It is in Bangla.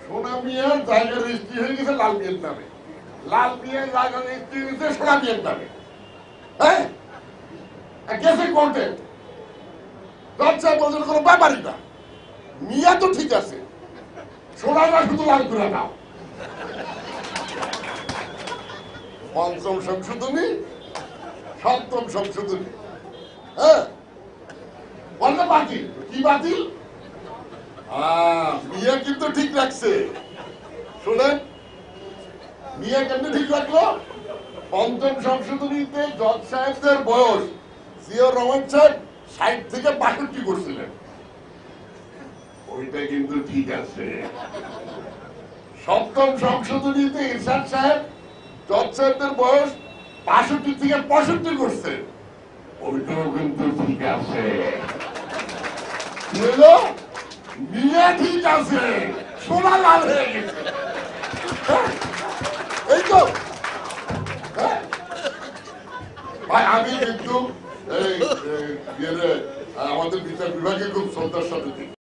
সোনা মিয়ার জায়গা রেজিস্ট্রি হয়ে গেছে লাল মিয়ার নামে, লাল মিয়ার জায়গা রেজিস্ট্রি হয়েছে সোনা মিয়ার নামে। হ্যাঁ, গেছে কোর্টে, জজ সাহেব বলছেন কোনো ব্যাপারই না, মিয়া তো ঠিক আছে, সোনাটা শুধু লাল করে দাও। পঞ্চম সংশোধনী, সপ্তম সংশোধনী, হ্যাঁ বলতে বাতিল। কি বাতিল? মিয়া কিন্তু ঠিক রাখছে। শোনেন, মিয়া কেমনি ঠিক রাখলো? পঞ্চম সংশোধনীতে জজ সাহেবদের বয়স জিয়াউর রহমান সাহেব ৬০ থেকে ৬২ করছিলেন, ওইটা কিন্তু ঠিক আছে। সপ্তম সংশোধনীতে ইরশাদ সাহেব জজ সাহেবদের বয়স ৬২ থেকে ৬৫ করছে, ওইটাও কিন্তু ঠিক আছে। মিয়া ঠিক আছে, সোনা লাল হয়ে গেছে। এই তো ভাই, আমি কিন্তু আমাদের বিচার বিভাগে খুব শ্রদ্ধার সাথে দেখি।